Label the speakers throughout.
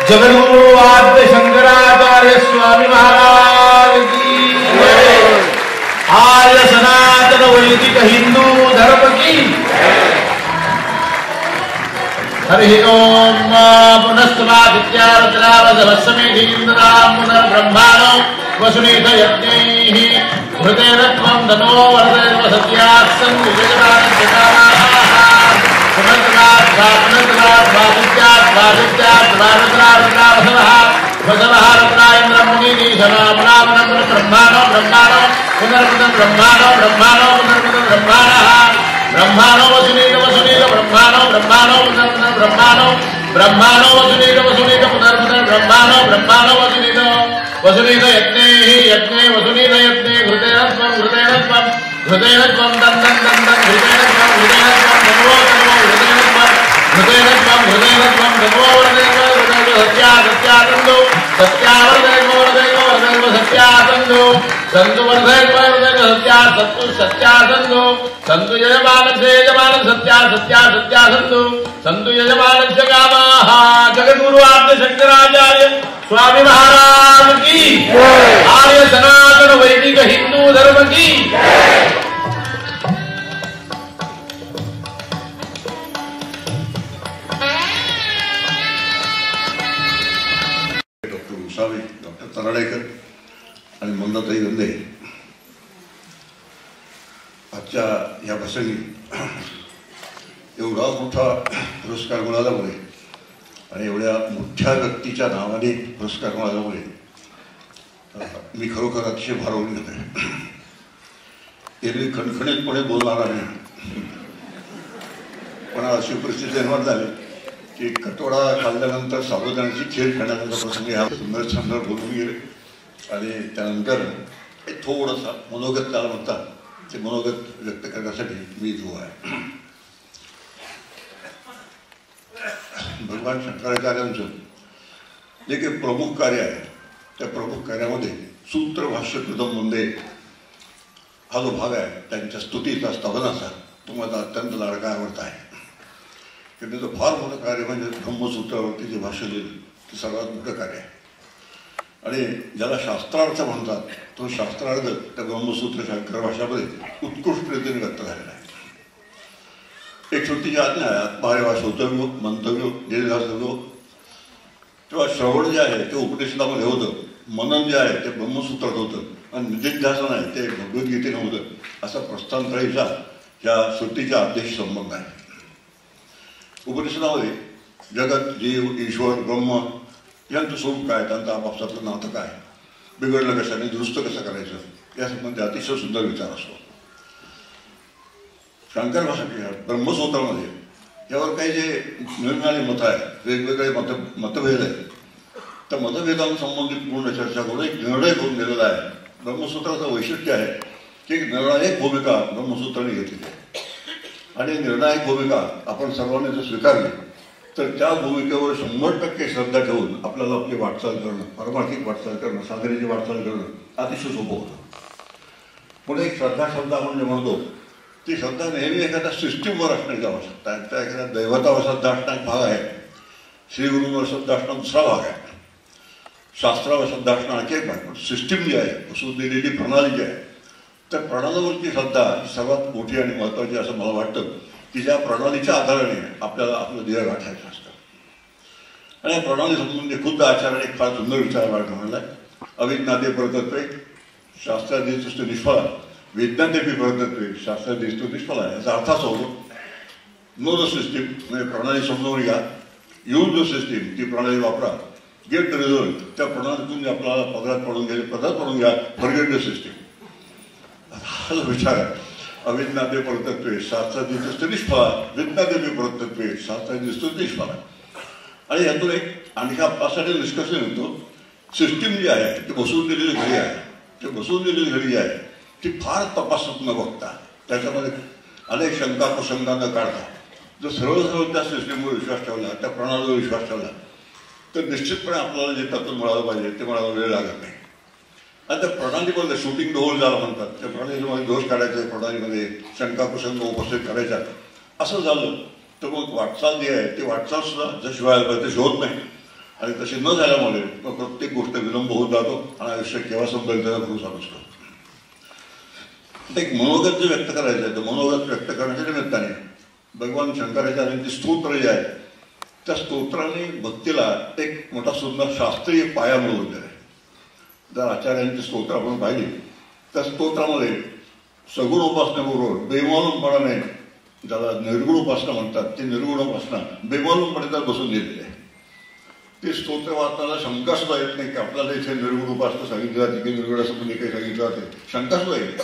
Speaker 1: जगद्गुरु आद्य शंकराचार्य स्वामी महाराज की आर्य सनातन वैदिक हिंदू धर्म की हरि ओम पुनस्तवादित्यारचरावसमेधीन्द्रामुनर्ब्रह्माणो वसुनीत यज्ञैः हृदयरत्वं धनो वर्धयर्व सत्यात्सं विजयमानश्चकामाः ब्रह्माणो वसुनीत वसुनीत ब्रह्माणो ब्रह्माणो ब्रह्माणो ब्रह्माणो वसुनीत वसुनीत पुनर्पुनर् ब्रह्माणो ब्रह्माणो वसुनीत वसुनीत यज्ञैः यज्ञे वसुनीत यज्ञे हृदयत्वं हृदयत्वं हृदयत्वं दन्दं दन्दं हृदयत्वं हृदयत्वं धन्वो धन्वो हृदयत्वं हृदयत्वं हृदयत्वं धन्वो वर्धयत्व सत्या सत्यानन्दो सत्यावर्धयत्व वर्धयत्व वर्धयत्व सत्यानन्दो संतु वर्धयत्व वर्धयत्व सत्या सत्तु सत्यानन्दो संतु यजमानस्य यजमान सत्या सत्या सत्यानन्दो संतु यजमानस्य कामाः जगद्गुरु आद्य शंकराचार्य स्वामी महाराज की आर्य सनातन वैदिक हिंदू धर्म की
Speaker 2: डॉक्टर उसावे, डॉक्टर तराडेकर आणि मंदाताई गंदे आजच्या या प्रसंगी एवढा मोठा पुरस्कार मिळाल्यामुळे आणि एवढ्या मोठ्या व्यक्तीच्या नावाने पुरस्कार मिळाल्यामुळे मी खरोखर अतिशय भारावून घेत आहे. एरवी खणखणीतपणे बोलणारा नाही, पण अशी परिस्थिती निर्माण झाली की कटोडा खाल्ल्यानंतर साबुदाण्याची खीर खाण्याचा प्रसंग हा सुंदर छंद बोलून गेले आणि त्यानंतर थोडासा मनोगत त्याला म्हणतात ते मनोगत व्यक्त करण्यासाठी मी जो आहे. भगवान शंकराचार्यांचं जे काही प्रमुख कार्य आहे त्या प्रमुख कार्यामध्ये सूत्रभाष्य कृतम वंदे हा जो भाग आहे त्यांच्या स्तुतीचा स्तवनाचा तो माझा अत्यंत लाडका आवडता आहे. त्याचं फार मोठं कार्य म्हणजे ब्रह्मसूत्रावरती जे भाष्य लिहिलं ते सर्वात मोठं कार्य आहे आणि ज्याला शास्त्रार्थ म्हणतात तो शास्त्रार्थ त्या ब्रह्मसूत्र शंकर भाषामध्ये उत्कृष्ट रीतीने व्यक्त झालेला आहे. एक छोटीची आज्ञा आहे, आत्महारेवा श्रोतव्य मंतव्य जे झालं तेव्हा श्रवण जे आहे ते उपनिषदामध्ये होतं, मनन जे आहे ते ब्रह्मसूत्रात होतं आणि निधिध्यासन आहे ते भगवद्गीतेनं होतं. असा प्रस्थानत्रयीचा या श्रुतीच्या आदेश संबंध आहे. उपनिषदामध्ये जगत जीव ईश्वर ब्रह्म यांचं स्वरूप काय, त्यांचं आपापसातलं नातं काय, बिघडलं कशाने दुरुस्त कसं करायचं यासंबंधी अतिशय सुंदर विचार असतो. शंकर भाषा ब्रह्मसूत्रामध्ये यावर काही जे निर्णायक मतं आहेत, वेगवेगळे मतभेद आहेत, त्या मतभेदांसंबंधित पूर्ण चर्चा करून एक निर्णय करून दिलेला आहे. ब्रह्मसूत्राचं वैशिष्ट्य आहे की एक निर्णायक भूमिका ब्रह्मसूत्राने घेतली आहे आणि निर्णायक भूमिका आपण सर्वांनी जर स्वीकारली तर त्या भूमिकेवर 100% श्रद्धा ठेवून आपल्याला आपली वाटचाल करणं, पारमार्थिक वाटचाल करणं, साधनेची वाटचाल करणं अतिशय सोपं होतं. पुढे एक श्रद्धा आपण जे म्हणतो ती श्रद्धा नेहमी एखाद्या सिस्टीमवर असण्याची आवश्यकता आहे. त्या एखाद्या दैवतावर श्रद्धा असणं एक भाग आहे, श्रीगुरूंवर श्रद्धा असणं दुसरा भाग आहे, शास्त्रावर श्रद्धा असणं आणखी एक भाग. पण सिस्टीम जी आहे, बसून दिलेली प्रणाली जी आहे त्या प्रणालीवरची श्रद्धा ही सर्वात मोठी आणि महत्त्वाची असं मला वाटतं की ज्या प्रणालीच्या आधाराने आपल्याला आपलं ध्येय गाठायचं असतं. आणि या प्रणाली संबंधी खुद्द आचार्याने एक फार सुंदर विचार म्हणाला आहे, अविज्ञाते परतत्वे शास्त्रादी स्तुती निष्फळा विज्ञानेपी परतत्वे शास्त्रादी स्तुती निष्फळा. याचा अर्थ असा होतो नो द सिस्टीम म्हणजे प्रणाली समजावून घ्या, यूज द सिस्टीम ती प्रणाली वापरा, गेट द रिझल्ट त्या प्रणालीतून आपल्याला पदरात पडून घ्या, फॉरगेट द सिस्टीम. हा जो विचार आहे अविज्ञाते परतत्वे शास्त्रादी स्तुती निष्फळा विज्ञानेपी परतत्वे शास्त्रादी स्तुती निष्फळा. आणि यातून एक आणखी आपल्यासाठी निष्कर्ष निघतो सिस्टीम जी आहे ती बसवून दिलेली घडी आहे, ते बसवून दिलेली घडी जी आहे ती फार तपासत न बघता त्याच्यामध्ये अनेक शंका प्रसंगा न काढता जर सरळ त्या सिस्टीमवर विश्वास ठेवला, त्या प्रणालीवर विश्वास ठेवला तर निश्चितपणे आपल्याला जे त्यातून मिळालं पाहिजे ते मिळायला वेळ लागत नाही. आणि त्या प्रणालीमध्ये शूटिंग द होल ज्याला म्हणतात त्या प्रणालीमध्ये दोष काढायचे, प्रणालीमध्ये शंका प्रसंग उपस्थित करायचा असं झालं तर मग वाटचाल जी आहे ती वाटचाल सुद्धा जशी व्हायला पाहिजे तशी होत नाही. आणि तशी न झाल्यामुळे मग प्रत्येक गोष्ट विलंब होत जातो आणि आयुष्य केव्हा संपेल त्याचा भरोसा नसतो. एक मनोगत जे व्यक्त करायचं आहे तर मनोगत व्यक्त करण्याच्या निमित्ताने भगवान शंकराचार्यांची स्तोत्र जे आहे त्या स्तोत्राने भक्तीला एक मोठा सुंदर शास्त्रीय पाया मिळवलेला आहे. जर आचार्यांची स्तोत्र आपण पाहिली त्या स्तोत्रामध्ये सगुण उपासनेबरोबर बेमालूमपणाने ज्याला निर्गुण उपासना म्हणतात ती निर्गुण उपासना बेमालूमपणे त्यात बसून गेलेली आहे. ते स्तोत्र वाचताना शंका सुद्धा येत नाही की आपल्याला इथे निर्गुण उपासना सांगितली जाते की निर्गुण असं म्हणजे काही सांगितलं जाते, शंका सुद्धा येत.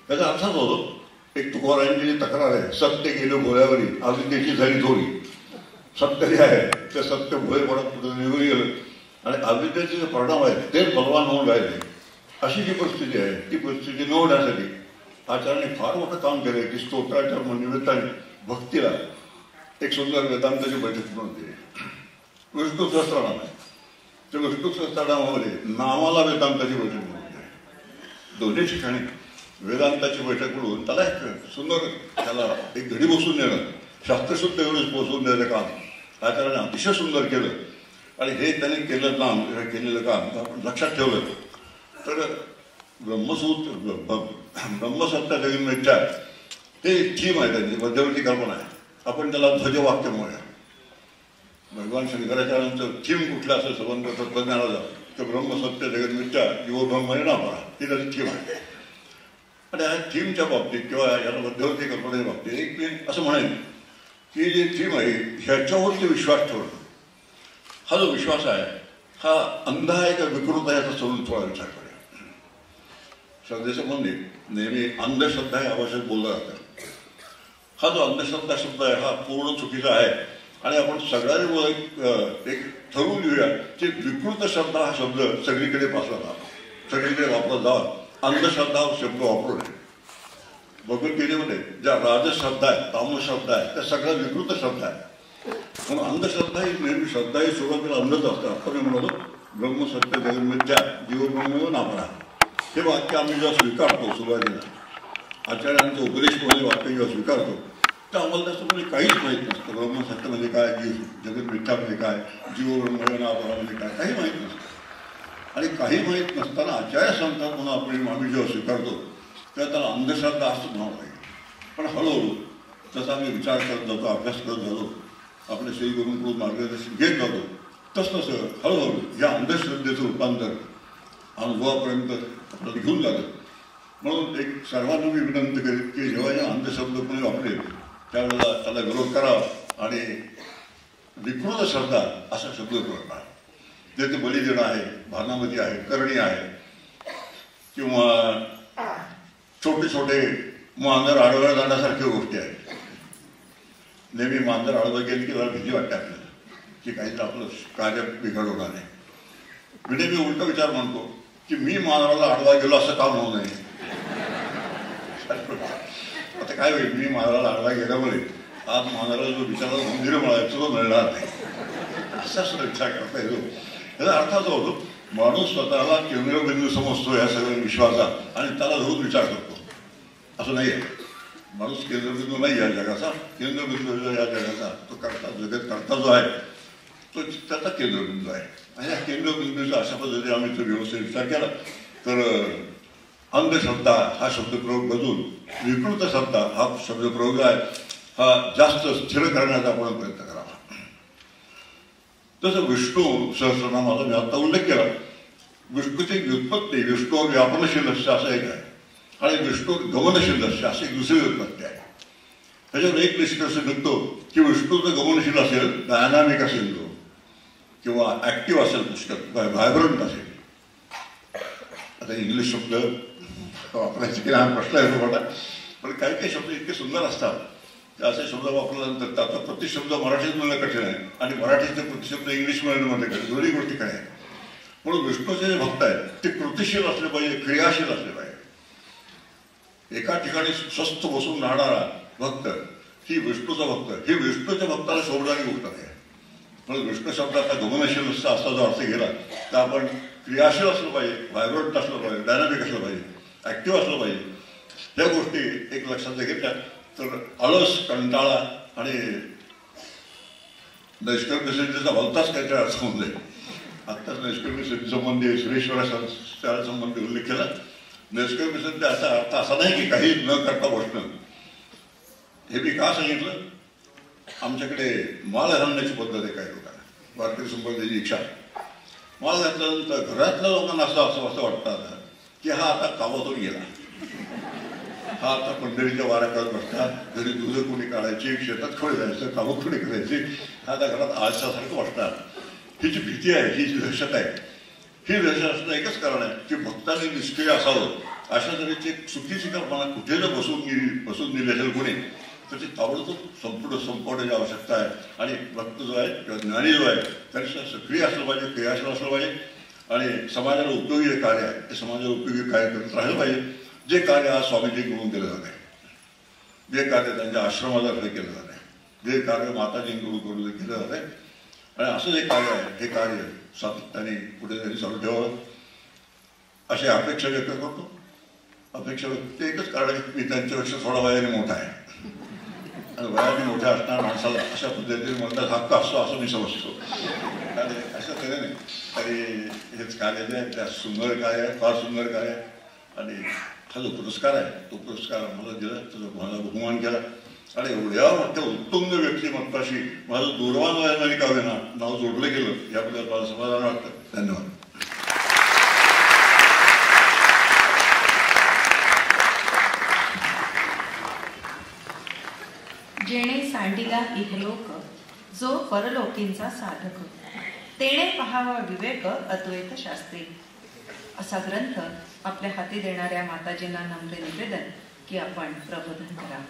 Speaker 2: त्याचा अर्थाच होतो एक तुकोबारायांची जी तक्रार आहे, सत्य गेलं भोळ्यावरी अविद्येची झाली थोडी. सत्य जे आहे ते सत्य भोळेपणात निघून गेलं आणि अविद्येचे जे परिणाम आहेत तेच बलवान होऊन राहिले. अशी जी परिस्थिती आहे ती परिस्थिती न होण्यासाठी आचार्याने फार मोठं काम केलं की स्तोत्राच्या निमित्ताने भक्तीला एक सुंदर वेदांताची बैठक म्हणून दिली. विष्णू सहस्त्रनाम आहे, त्या विष्णू सहस्त्रनामामध्ये नामाला वेदांताची बैठक म्हणून दिली. दोन्ही ठिकाणी वेदांताची बैठक म्हणून त्याला एक सुंदर त्याला एक घडी बसून देणं, शास्त्रशुद्ध एवढंच पोचवून द्यायचं काम आचार्याने अतिशय सुंदर केलं. आणि हे त्याने केलेलं काम आपण लक्षात ठेवलं तर ब्रह्मसत्ता जगन्मिथ्या हे थीम आहे, त्यांची मध्यवर्ती कल्पना आहे. आपण त्याला ध्वजवाक्य म्हणूया. भगवान शंकराचार्यांचं थीम कुठलं असं संबंध तत्वज्ञानाचा तर ब्रह्मसत्य जगन्मिथ्या जीव ब्रह्म ना परा ही त्याची थीम आहे. आणि या थीमच्या बाबतीत किंवा याला मध्यवर्ती कल्पनेच्या बाबतीत एक मी असं म्हणेन की जी थीम आहे ह्याच्यावरती विश्वास ठेवणं. हा जो विश्वास आहे हा अंध आहे का विकृत आहे याचा सोडून थोडा विचार करूया. श्रद्धेसंबंधित नेहमी अंधश्रद्धा या भाषेत बोलला जातं. हा जो अंधश्रद्धा शब्द आहे हा पूर्ण चुकीचा आहे आणि आपण सगळ्यांनी एक ठरवून घेऊया की विकृत श्रद्धा हा शब्द सगळीकडे पासला जावा, सगळीकडे वापरला जावा. अंधश्रद्धा हा शब्द वापरू नये. भगवद्गीतेमध्ये ज्या राजश्रद्धा आहे, तामश्रद्धा आहे त्या सगळ्या विकृत श्रद्धा आहे. म्हणून अंधश्रद्धा ही नेहमी श्रद्धा ही सुरुवातीला अंधच असतं. आपण म्हणतो ब्रह्मसत्य जगन्मिथ्या जीव ब्रह्म नापरा हे वाक्य आम्ही जेव्हा स्वीकारतो सुरुवातीला आचार्यांचा उपदेशमध्ये वाक्य जेव्हा स्वीकारतो तर आम्हाला त्याचं म्हणजे काहीच माहीत नसतं. ब्रह्मसत्य म्हणजे काय, जगन्मिथ्या म्हणजे काय, जीव ब्रह्म नापरा म्हणजे काय, काही माहीत नसतं. आणि काही माहीत नसताना आचार्य सांगतात म्हणून आपण आम्ही जेव्हा स्वीकारतो तेव्हा त्याला अंधश्रद्धा असं म्हणावं लागेल. पण हळूहळू जसं आम्ही विचार करत जातो, अभ्यास करत जातो, आपल्या श्री गुरूंकडून मार्गदर्शन घेत जातो तसं हळूहळू या अंधश्रद्धेचं रूपांतर अनुभवापर्यंत आपल्याला घेऊन जातं. म्हणून एक सर्वांना मी विनंती करेन की जेव्हा या अंधशब्द कोणी वापरेल त्यावेळेला त्याला विरोध करावा आणि विकृत श्रद्धा असा शब्द वापरा. जे ते बळी देणं आहे, भानामती आहे, करणी आहे किंवा छोटे छोटे मांजर आडव्या जाण्यासारख्या गोष्टी आहेत. नेहमी मांजर आडवं गेली की जरा भीती वाटते आपल्याला की काहीतरी आपलं कार्य बिघडवणार नाही. मी नेहमी उलटा विचार म्हणतो की मी मांजराला आडवा गेलो असं काम होऊ नये. आता काय होईल, मी मांजराला आडवा गेल्यामुळे आज मांजराला जो विचाराला मंदिर मिळायचं तो मिळणार नाही असा सुद्धा विचार करता येतो. याचा अर्थ असा होतो माणूस स्वतःला केंद्रबिंदू समजतो या सगळ्या विश्वासात आणि त्याला धरून विचार करतो. असं नाही आहे. माणूस केंद्रबिंदू नाही या जगाचा, केंद्रबिंदू या जगाचा तो करता जगत करता जो आहे तो त्याचा केंद्रबिंदू आहे. आणि या केंद्रबिंदूचा अशा पद्धतीने आम्ही तो व्यवस्थित विचार केला तर अंधश्रद्धा हा शब्दप्रयोग बदलून विकृत श्रद्धा हा शब्दप्रयोग आहे हा जास्त स्थिर करण्याचा आपण प्रयत्न करावा. तसं विष्णू सहस्रनामाचा मी आता उल्लेख केला. विष्णूची व्युत्पत्ती विष्णूवर व्यापनशील असं एक आहे आणि विष्णूवर गमनशील अशी एक दुसरी व्युत्पत्ती आहे. त्याच्यावर एक निष्कर्ष निघतो की विष्णू जर गमनशील असेल, डायनामिक असेल तो किंवा ऍक्टिव्ह असेल, पुष्कळ व्हायब्रंट असेल. आता इंग्लिश शब्द वापरायचे की हा प्रश्न आहे मोठा, पण काही काही शब्द इतके सुंदर असतात असे शब्द वापरल्यानंतर त्याचा प्रतिशब्द मराठीत मिळणं कठीण आहे आणि मराठीचे प्रतिशब्द इंग्लिश मिळणं मध्ये कठीण, दोन्ही गोष्टी काय आहेत. म्हणून विष्णूचे जे भक्त आहेत ते कृतिशील असले पाहिजे, क्रियाशील असले पाहिजे. एका ठिकाणी स्वस्थ बसून राहणारा भक्त ही विष्णूचा भक्त, ही विष्णूच्या भक्ताला शोभणारी गोष्ट आहे. म्हणून विष्णू शब्दाचा गमनशील असा जो अर्थ गेला तर आपण क्रियाशील असलं पाहिजे, व्हायब्रंट असलं पाहिजे, डायनामिक असलं पाहिजे, ऍक्टिव्ह असलं पाहिजे. ह्या गोष्टी एक लक्षात घेतल्या तर आळस, कंटाळा आणि नैष्कर्म्य सिद्धीचा भलताच काहीतरी अर्थामध्ये आत्ताच नैष्कर्म्य सिद्धी संबंधी सुरेश्वरा संबंधी उल्लेख केला. नैष्कर्म्य सिद्धी असा अर्थ असा नाही की काही न करता बसणं. हे मी का सांगितलं, आमच्याकडे माळ घालण्याची पद्धत आहे काही लोकांना, वारकरी संबंधीची इच्छा. माळ घातल्यानंतर घरातल्या लोकांना असं वाटतं आता की हा आता कामातून गेला, हा आता पंढरीच्या वाऱ्या करत बसता, घरी दूध कोणी काढायची, शेतात खोडी जायचं, कामं कोणी करायची, हा आता घरात आळसासारखं वाटतात. ही जी भीती आहे, ही जी दहशत आहे, ही दहशत असणं एकच कारण आहे की भक्तांनी निष्क्रिय असावं. अशा तऱ्हेची चुकीची कल्पना कुठे जर बसून दिली असेल कोणी, तर ती ताबडतोब संपवण्याची आवश्यकता आहे. आणि भक्त जो आहे किंवा ज्ञानी जो आहे त्यापेक्षा सक्रिय असलं पाहिजे, क्रियाशील असलं पाहिजे आणि समाजाला उपयोगी जे कार्य आहे ते समाजाला उपयोगी कार्य करत राहिलं पाहिजे. जे कार्य आज स्वामीजींकडून केलं जात आहे, जे कार्य त्यांच्या आश्रमातर्फे केलं जात आहे, जे कार्य माताजींकडून केलं जात आहे, आणि असं जे कार्य आहे हे कार्य सातत्याने कुठेतरी चालू ठेवावं अशी अपेक्षा व्यक्त करतो. अपेक्षा व्यक्त एकच कारण आहे की मी त्यांच्यापेक्षा थोडा वयाने मोठा आहे आणि वयाने मोठ्या असणाऱ्या माणसाला अशा पद्धतीने म्हणतात हक्क असतो असं मी समजतो. आणि अशा तऱ्हेने आणि हेच कार्य जे आहे त्या सुंदर कार्य आहे, फार सुंदर कार्य आहे. आणि हा जो पुरस्कार आहे तो पुरस्कार मला दिला, त्याचा माझा बहुमान केला आणि एवढ्या मोठ्या उत्तुंग व्यक्तिमत्वाशी माझं दूरवान वयाने का होईना नाव जोडलं गेलं याबद्दल मला समाधान वाटतं. धन्यवाद.
Speaker 3: जेणे सांडिला इहलोक जो परलोकींचा साधक, तेणे पहावा विवेक अद्वैत शास्त्री. असा ग्रंथ आपल्या हाती देणाऱ्या माताजींना नम्र निवेदन की आपण प्रबोधन करावं.